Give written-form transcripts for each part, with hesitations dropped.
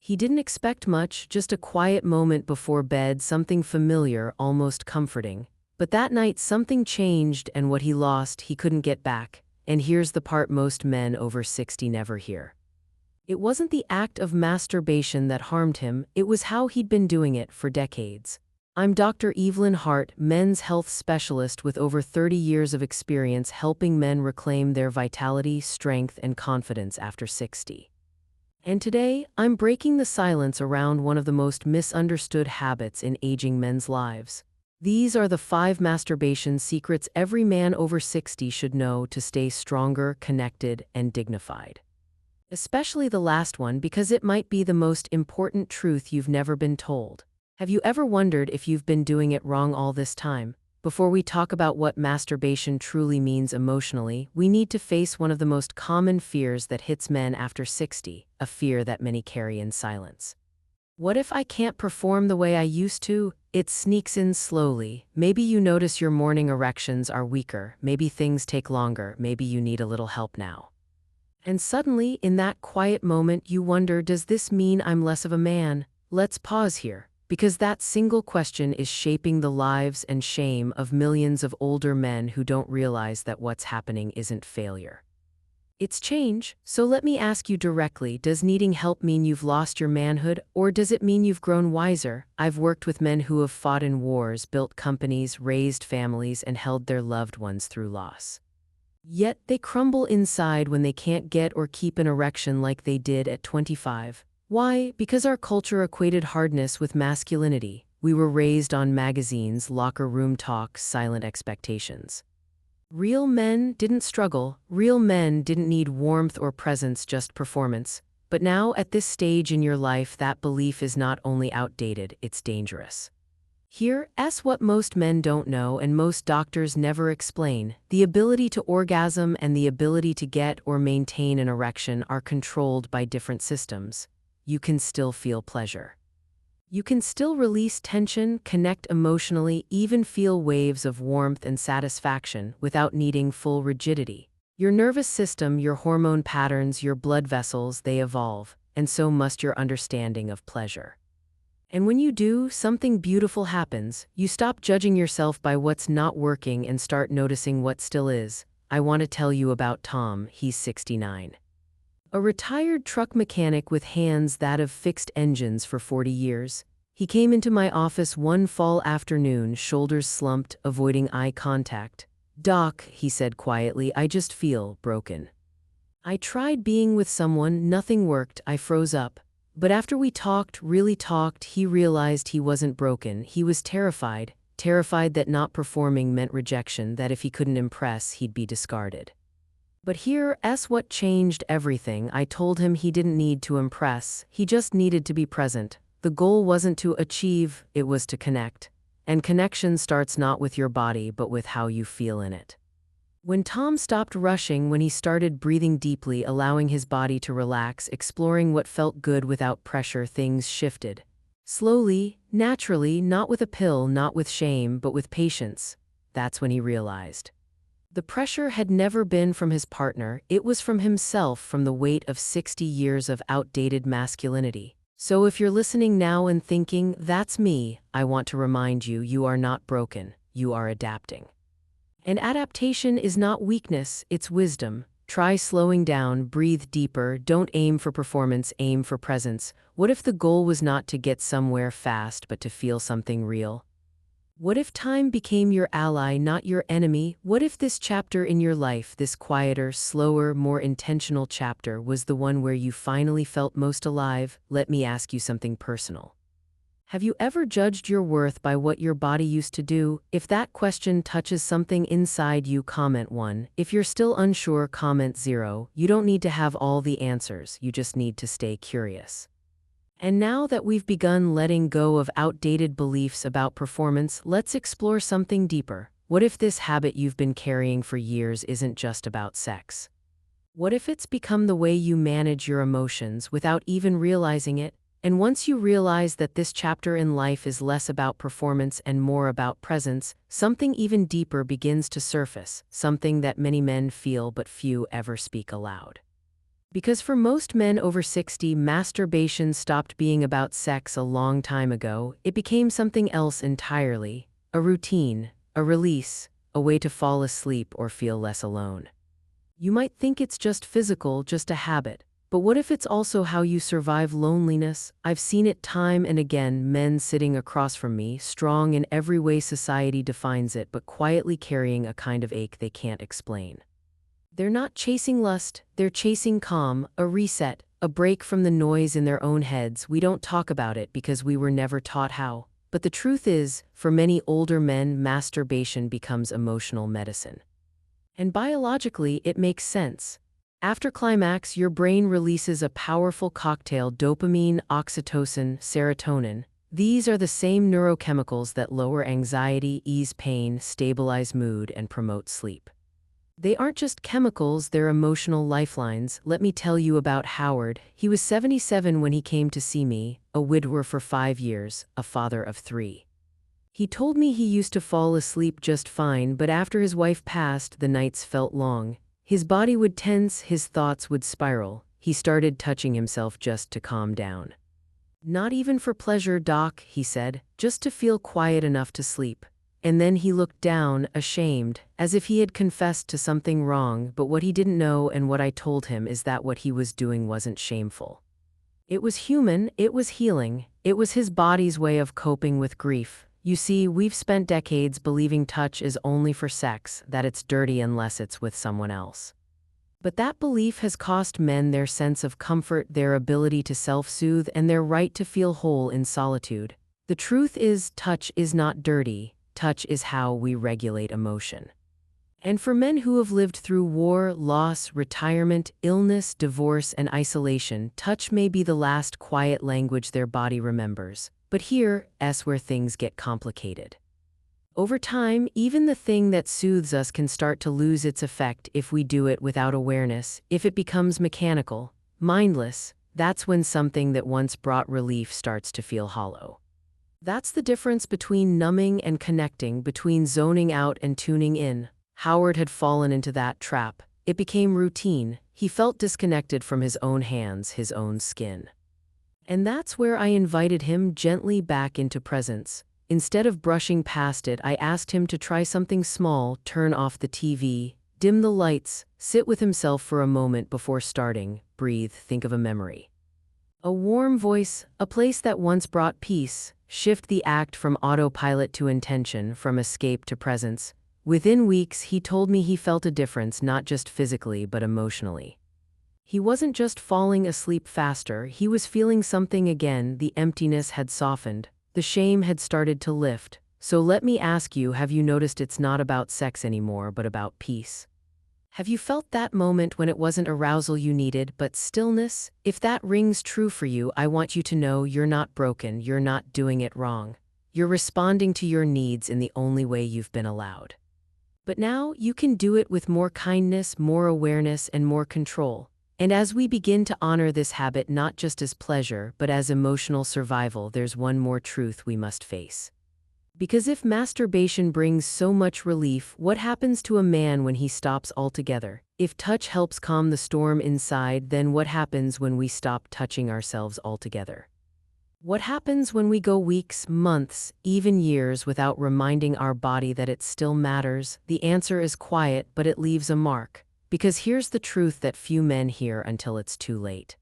He didn't expect much, just a quiet moment before bed, something familiar, almost comforting. But that night something changed, and what he lost, he couldn't get back. And here's the part most men over 60 never hear. It wasn't the act of masturbation that harmed him, it was how he'd been doing it for decades. I'm Dr. Evelyn Hart, men's health specialist with over 30 years of experience helping men reclaim their vitality, strength, and confidence after 60. And today, I'm breaking the silence around one of the most misunderstood habits in aging men's lives. These are the 5 masturbation secrets every man over 60 should know to stay stronger, connected, and dignified. Especially the last one, because it might be the most important truth you've never been told. Have you ever wondered if you've been doing it wrong all this time? Before we talk about what masturbation truly means emotionally, we need to face one of the most common fears that hits men after 60, a fear that many carry in silence. What if I can't perform the way I used to? It sneaks in slowly. Maybe you notice your morning erections are weaker, maybe things take longer, maybe you need a little help now. And suddenly, in that quiet moment, you wonder, does this mean I'm less of a man? Let's pause here, because that single question is shaping the lives and shame of millions of older men who don't realize that what's happening isn't failure. It's change. So let me ask you directly, does needing help mean you've lost your manhood, or does it mean you've grown wiser? I've worked with men who have fought in wars, built companies, raised families, and held their loved ones through loss. Yet they crumble inside when they can't get or keep an erection like they did at 25. Why? Because our culture equated hardness with masculinity. We were raised on magazines, locker room talk, silent expectations. Real men didn't struggle. Real men didn't need warmth or presence, just performance. But now, at this stage in your life, that belief is not only outdated, it's dangerous. Here's what most men don't know and most doctors never explain. The ability to orgasm and the ability to get or maintain an erection are controlled by different systems. You can still feel pleasure. You can still release tension, connect emotionally, even feel waves of warmth and satisfaction without needing full rigidity. Your nervous system, your hormone patterns, your blood vessels, they evolve, and so must your understanding of pleasure. And when you do, something beautiful happens. You stop judging yourself by what's not working and start noticing what still is. I want to tell you about Tom. He's 69. A retired truck mechanic with hands that have fixed engines for 40 years. He came into my office one fall afternoon, shoulders slumped, avoiding eye contact. "Doc," he said quietly, "I just feel broken. I tried being with someone, nothing worked, I froze up. But after we talked, really talked, he realized he wasn't broken. He was terrified that not performing meant rejection, that if he couldn't impress, he'd be discarded. But here's what changed everything. I told him he didn't need to impress, he just needed to be present. The goal wasn't to achieve, it was to connect. And connection starts not with your body, but with how you feel in it." When Tom stopped rushing, when he started breathing deeply, allowing his body to relax, exploring what felt good without pressure, things shifted. Slowly, naturally, not with a pill, not with shame, but with patience. That's when he realized. The pressure had never been from his partner, it was from himself, from the weight of 60 years of outdated masculinity. So if you're listening now and thinking, "That's me," I want to remind you, you are not broken, you are adapting. And adaptation is not weakness, it's wisdom. Try slowing down, breathe deeper, don't aim for performance, aim for presence. What if the goal was not to get somewhere fast, but to feel something real? What if time became your ally, not your enemy? What if this chapter in your life, this quieter, slower, more intentional chapter, was the one where you finally felt most alive? Let me ask you something personal. Have you ever judged your worth by what your body used to do? If that question touches something inside you, comment 1. If you're still unsure, comment 0. You don't need to have all the answers, you just need to stay curious. And now that we've begun letting go of outdated beliefs about performance, let's explore something deeper. What if this habit you've been carrying for years isn't just about sex? What if it's become the way you manage your emotions without even realizing it? And once you realize that this chapter in life is less about performance and more about presence, something even deeper begins to surface, something that many men feel but few ever speak aloud. Because for most men over 60, masturbation stopped being about sex a long time ago. It became something else entirely. A routine, a release, a way to fall asleep or feel less alone. You might think it's just physical, just a habit. But what if it's also how you survive loneliness? I've seen it time and again, men sitting across from me, strong in every way society defines it, but quietly carrying a kind of ache they can't explain. They're not chasing lust, they're chasing calm, a reset, a break from the noise in their own heads. We don't talk about it because we were never taught how. But the truth is, for many older men, masturbation becomes emotional medicine. And biologically, it makes sense. After climax, your brain releases a powerful cocktail: dopamine, oxytocin, serotonin. These are the same neurochemicals that lower anxiety, ease pain, stabilize mood, and promote sleep. They aren't just chemicals, they're emotional lifelines. Let me tell you about Howard. He was 77 when he came to see me, a widower for 5 years, a father of 3. He told me he used to fall asleep just fine, but after his wife passed, the nights felt long. His body would tense, his thoughts would spiral. He started touching himself just to calm down. "Not even for pleasure, Doc," he said, "just to feel quiet enough to sleep." And then he looked down, ashamed, as if he had confessed to something wrong. But what he didn't know, and what I told him, is that what he was doing wasn't shameful. It was human, it was healing, it was his body's way of coping with grief. You see, we've spent decades believing touch is only for sex, that it's dirty unless it's with someone else. But that belief has cost men their sense of comfort, their ability to self-soothe, and their right to feel whole in solitude. The truth is, touch is not dirty. Touch is how we regulate emotion. And for men who have lived through war, loss, retirement, illness, divorce, and isolation, touch may be the last quiet language their body remembers. But here's where things get complicated. Over time, even the thing that soothes us can start to lose its effect if we do it without awareness. If it becomes mechanical, mindless, that's when something that once brought relief starts to feel hollow. That's the difference between numbing and connecting, between zoning out and tuning in. Howard had fallen into that trap. It became routine. He felt disconnected from his own hands, his own skin. And that's where I invited him gently back into presence. Instead of brushing past it, I asked him to try something small: turn off the TV, dim the lights, sit with himself for a moment before starting, breathe, think of a memory. A warm voice, a place that once brought peace. Shift the act from autopilot to intention, from escape to presence. Within weeks, he told me he felt a difference, not just physically but emotionally. He wasn't just falling asleep faster, he was feeling something again. The emptiness had softened, the shame had started to lift. So let me ask you, have you noticed it's not about sex anymore, but about peace? Have you felt that moment when it wasn't arousal you needed, but stillness? If that rings true for you, I want you to know you're not broken, you're not doing it wrong. You're responding to your needs in the only way you've been allowed. But now you can do it with more kindness, more awareness, and more control. And as we begin to honor this habit not just as pleasure, but as emotional survival, there's one more truth we must face. Because if masturbation brings so much relief, what happens to a man when he stops altogether? If touch helps calm the storm inside, then what happens when we stop touching ourselves altogether? What happens when we go weeks, months, even years without reminding our body that it still matters? The answer is quiet, but it leaves a mark. Because here's the truth that few men hear until it's too late.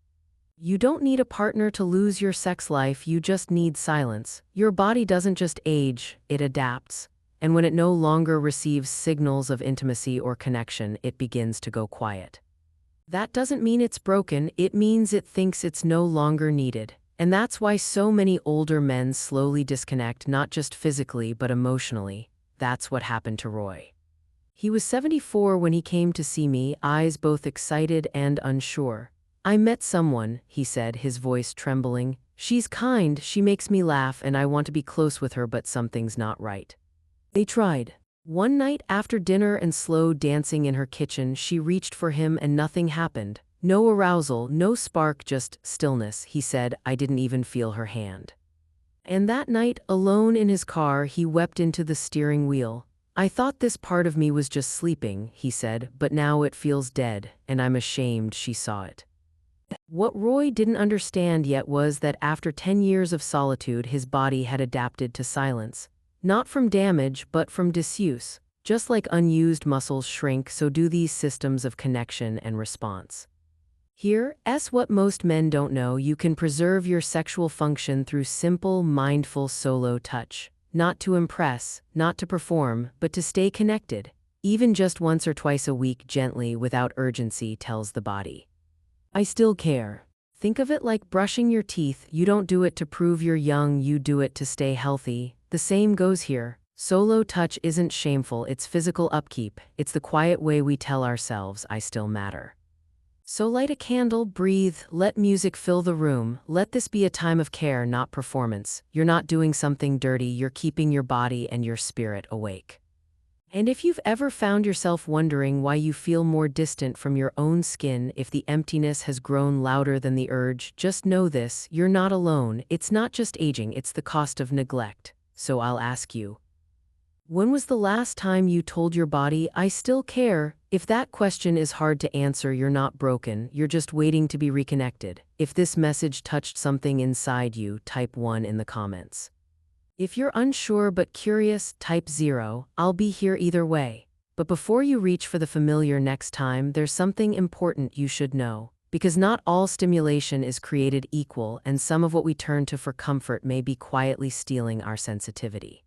You don't need a partner to lose your sex life, you just need silence. Your body doesn't just age, it adapts. And when it no longer receives signals of intimacy or connection, it begins to go quiet. That doesn't mean it's broken, it means it thinks it's no longer needed. And that's why so many older men slowly disconnect, not just physically but emotionally. That's what happened to Roy. He was 74 when he came to see me, eyes both excited and unsure. "I met someone," he said, his voice trembling. "She's kind, she makes me laugh, and I want to be close with her, but something's not right." They tried. One night after dinner and slow dancing in her kitchen, she reached for him and nothing happened. No arousal, no spark, just stillness. He said, "I didn't even feel her hand." And that night, alone in his car, he wept into the steering wheel. "I thought this part of me was just sleeping," he said, "but now it feels dead, and I'm ashamed she saw it." What Roy didn't understand yet was that after 10 years of solitude, his body had adapted to silence. Not from damage, but from disuse. Just like unused muscles shrink, so do these systems of connection and response. Here's what most men don't know: you can preserve your sexual function through simple, mindful solo touch. Not to impress, not to perform, but to stay connected. Even just once or twice a week, gently, without urgency, tells the body, I still care. Think of it like brushing your teeth. You don't do it to prove you're young, you do it to stay healthy. The same goes here. Solo touch isn't shameful, it's physical upkeep. It's the quiet way we tell ourselves, I still matter. So light a candle, breathe, let music fill the room. Let this be a time of care, not performance. You're not doing something dirty, you're keeping your body and your spirit awake. And if you've ever found yourself wondering why you feel more distant from your own skin, if the emptiness has grown louder than the urge, just know this: you're not alone. It's not just aging, it's the cost of neglect. So I'll ask you, when was the last time you told your body, I still care? If that question is hard to answer, you're not broken, you're just waiting to be reconnected. If this message touched something inside you, type 1 in the comments. If you're unsure but curious, type 0. I'll be here either way. But before you reach for the familiar next time, there's something important you should know. Because not all stimulation is created equal, and some of what we turn to for comfort may be quietly stealing our sensitivity.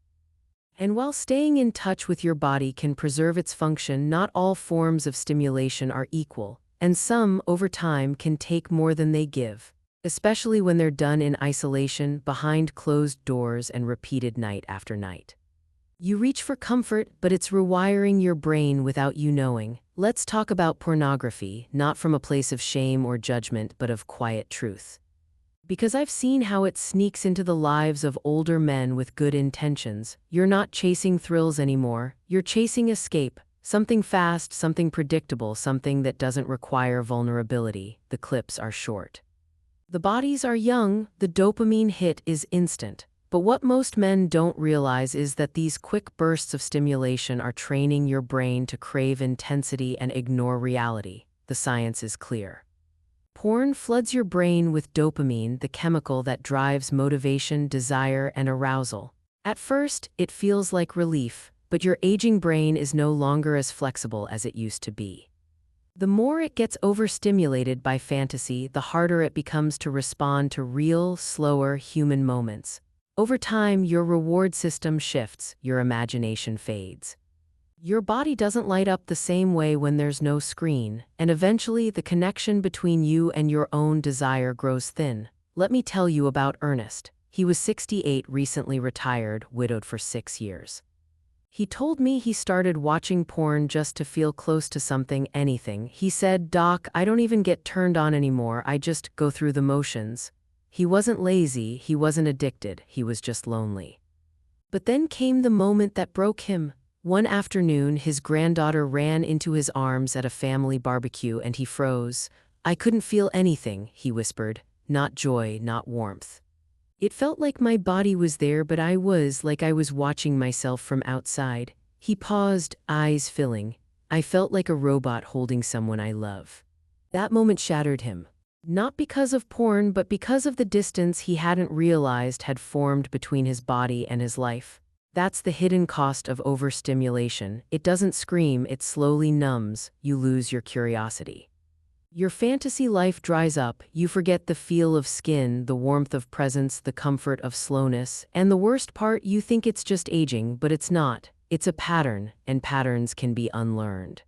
And while staying in touch with your body can preserve its function, not all forms of stimulation are equal, and some, over time, can take more than they give, especially when they're done in isolation, behind closed doors, and repeated night after night. You reach for comfort, but it's rewiring your brain without you knowing. Let's talk about pornography, not from a place of shame or judgment, but of quiet truth. Because I've seen how it sneaks into the lives of older men with good intentions. You're not chasing thrills anymore, you're chasing escape. Something fast, something predictable, something that doesn't require vulnerability. The clips are short. The bodies are young, the dopamine hit is instant. But what most men don't realize is that these quick bursts of stimulation are training your brain to crave intensity and ignore reality. The science is clear. Porn floods your brain with dopamine, the chemical that drives motivation, desire, and arousal. At first, it feels like relief, but your aging brain is no longer as flexible as it used to be. The more it gets overstimulated by fantasy, the harder it becomes to respond to real, slower human moments. Over time, your reward system shifts, your imagination fades. Your body doesn't light up the same way when there's no screen, and eventually the connection between you and your own desire grows thin. Let me tell you about Ernest. He was 68, recently retired, widowed for 6 years. He told me he started watching porn just to feel close to something, anything. He said, "Doc, I don't even get turned on anymore, I just go through the motions." He wasn't lazy, he wasn't addicted, he was just lonely. But then came the moment that broke him. One afternoon, his granddaughter ran into his arms at a family barbecue and he froze. "I couldn't feel anything," he whispered. "Not joy, not warmth. It felt like my body was there, but I was watching myself from outside." He paused, eyes filling. "I felt like a robot holding someone I love." That moment shattered him. Not because of porn, but because of the distance he hadn't realized had formed between his body and his life. That's the hidden cost of overstimulation. It doesn't scream, it slowly numbs. You lose your curiosity. Your fantasy life dries up. You forget the feel of skin, the warmth of presence, the comfort of slowness. And the worst part, you think it's just aging, but it's not. It's a pattern, and patterns can be unlearned.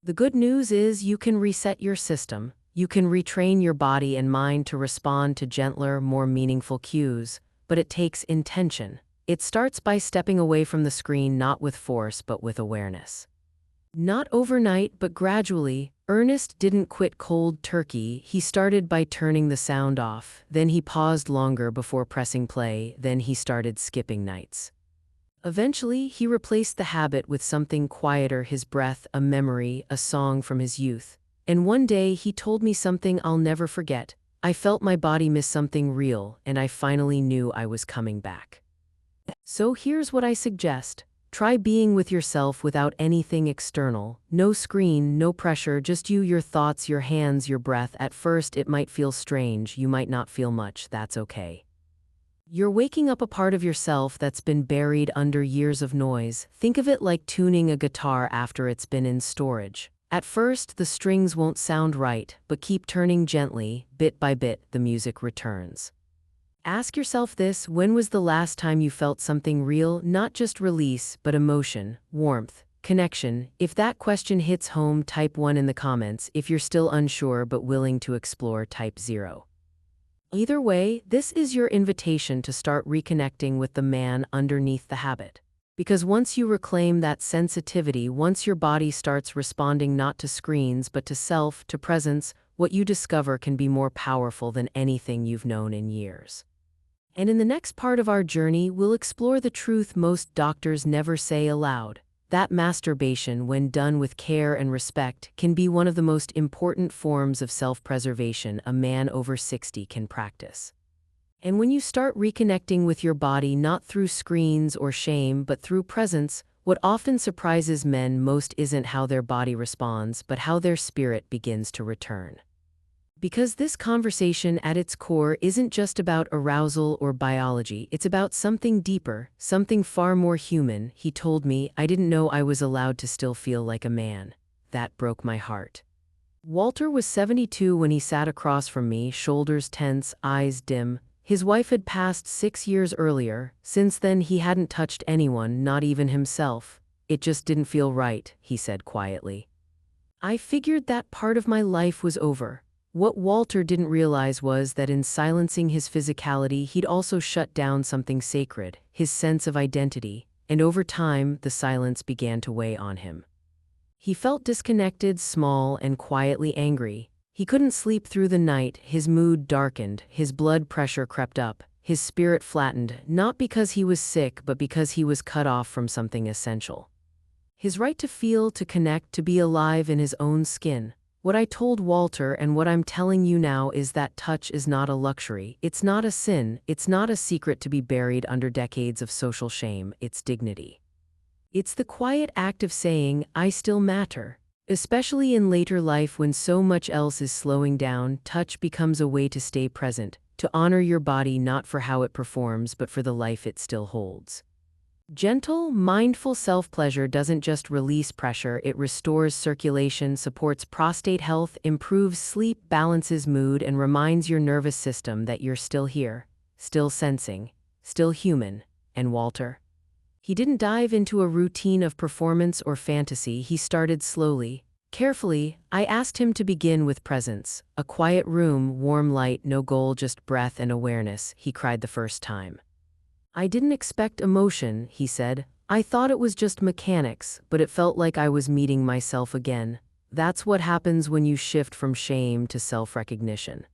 The good news is you can reset your system. You can retrain your body and mind to respond to gentler, more meaningful cues. But it takes intention. It starts by stepping away from the screen, not with force, but with awareness. Not overnight, but gradually. Ernest didn't quit cold turkey. He started by turning the sound off. Then he paused longer before pressing play. Then he started skipping nights. Eventually, he replaced the habit with something quieter: his breath, a memory, a song from his youth. And one day, he told me something I'll never forget. "I felt my body miss something real, and I finally knew I was coming back." So here's what I suggest. Try being with yourself without anything external. No screen, no pressure, just you, your thoughts, your hands, your breath. At first, it might feel strange. You might not feel much. That's okay. You're waking up a part of yourself that's been buried under years of noise. Think of it like tuning a guitar after it's been in storage. At first, the strings won't sound right, but keep turning gently, bit by bit, the music returns. Ask yourself this: when was the last time you felt something real, not just release, but emotion, warmth, connection? If that question hits home, type 1 in the comments. If you're still unsure but willing to explore, type 0. Either way, this is your invitation to start reconnecting with the man underneath the habit. Because once you reclaim that sensitivity, once your body starts responding not to screens but to self, to presence, what you discover can be more powerful than anything you've known in years. And in the next part of our journey, we'll explore the truth most doctors never say aloud: that masturbation, when done with care and respect, can be one of the most important forms of self-preservation a man over 60 can practice. And when you start reconnecting with your body not through screens or shame but through presence, what often surprises men most isn't how their body responds, but how their spirit begins to return. Because this conversation at its core isn't just about arousal or biology, it's about something deeper, something far more human. He told me, "I didn't know I was allowed to still feel like a man." That broke my heart. Walter was 72 when he sat across from me, shoulders tense, eyes dim. His wife had passed 6 years earlier. Since then, he hadn't touched anyone, not even himself. "It just didn't feel right," he said quietly. I figured that part of my life was over. What Walter didn't realize was that in silencing his physicality, he'd also shut down something sacred, his sense of identity, and over time, the silence began to weigh on him. He felt disconnected, small, and quietly angry. He couldn't sleep through the night, his mood darkened, his blood pressure crept up, his spirit flattened, not because he was sick, but because he was cut off from something essential. His right to feel, to connect, to be alive in his own skin. What I told Walter and what I'm telling you now is that touch is not a luxury, it's not a sin, it's not a secret to be buried under decades of social shame, it's dignity. It's the quiet act of saying, "I still matter." Especially in later life when so much else is slowing down, touch becomes a way to stay present, to honor your body not for how it performs but for the life it still holds. Gentle, mindful self-pleasure doesn't just release pressure, it restores circulation, supports prostate health, improves sleep, balances mood, and reminds your nervous system that you're still here, still sensing, still human. And Walter? He didn't dive into a routine of performance or fantasy. He started slowly, carefully. I asked him to begin with presence. A quiet room, warm light, no goal, just breath and awareness, he cried the first time. "I didn't expect emotion," he said. "I thought it was just mechanics, but it felt like I was meeting myself again." That's what happens when you shift from shame to self-recognition.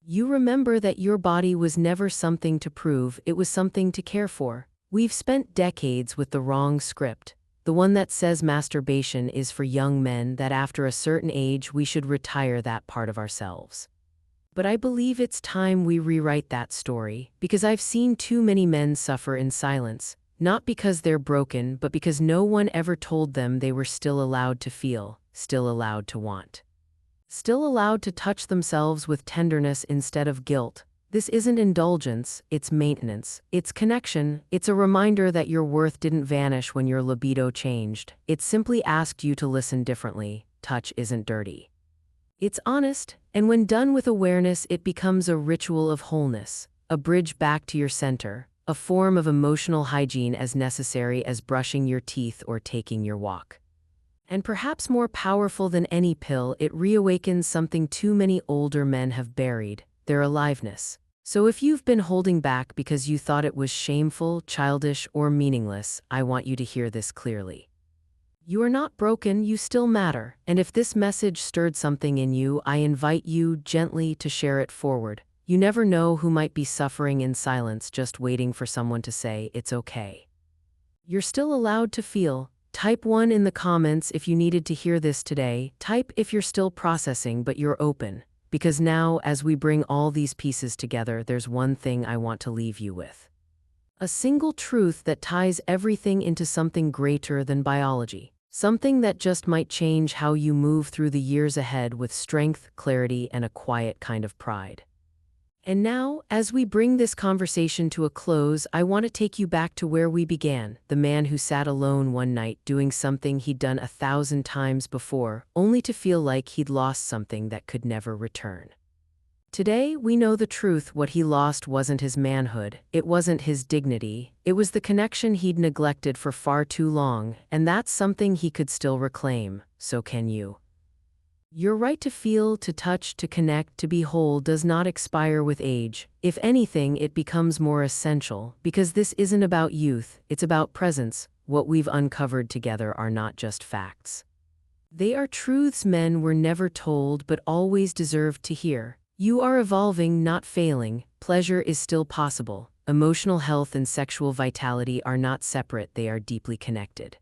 You remember that your body was never something to prove, it was something to care for. We've spent decades with the wrong script, the one that says masturbation is for young men, that after a certain age we should retire that part of ourselves. But I believe it's time we rewrite that story, because I've seen too many men suffer in silence, not because they're broken, but because no one ever told them they were still allowed to feel, still allowed to want, still allowed to touch themselves with tenderness instead of guilt. This isn't indulgence, it's maintenance, it's connection, it's a reminder that your worth didn't vanish when your libido changed. It simply asked you to listen differently. Touch isn't dirty. It's honest, and when done with awareness, it becomes a ritual of wholeness, a bridge back to your center, a form of emotional hygiene as necessary as brushing your teeth or taking your walk. And perhaps more powerful than any pill, it reawakens something too many older men have buried: their aliveness. So if you've been holding back because you thought it was shameful, childish, or meaningless, I want you to hear this clearly. You are not broken, you still matter, and if this message stirred something in you, I invite you gently to share it forward. You never know who might be suffering in silence, just waiting for someone to say, "It's okay. You're still allowed to feel." Type 1 in the comments if you needed to hear this today. Type if you're still processing but you're open. Because now, as we bring all these pieces together, there's one thing I want to leave you with. A single truth that ties everything into something greater than biology. Something that just might change how you move through the years ahead with strength, clarity, and a quiet kind of pride. And now, as we bring this conversation to a close, I want to take you back to where we began, the man who sat alone one night doing something he'd done 1,000 times before, only to feel like he'd lost something that could never return. Today, we know the truth. What he lost wasn't his manhood, it wasn't his dignity, it was the connection he'd neglected for far too long, and that's something he could still reclaim. So can you. Your right to feel, to touch, to connect, to be whole does not expire with age. If anything, it becomes more essential, because this isn't about youth, it's about presence. What we've uncovered together are not just facts. They are truths men were never told but always deserved to hear. You are evolving, not failing. Pleasure is still possible. Emotional health and sexual vitality are not separate, they are deeply connected.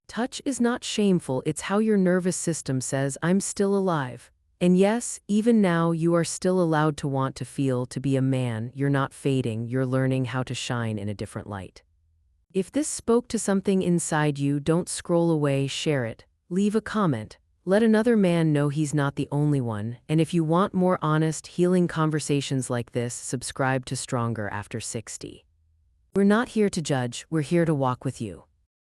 Touch is not shameful, it's how your nervous system says, I'm still alive. And yes, even now you are still allowed to want to feel, to be a man. You're not fading, you're learning how to shine in a different light. If this spoke to something inside you, don't scroll away, share it. Leave a comment. Let another man know he's not the only one. And if you want more honest, healing conversations like this, subscribe to Stronger After 60. We're not here to judge, we're here to walk with you.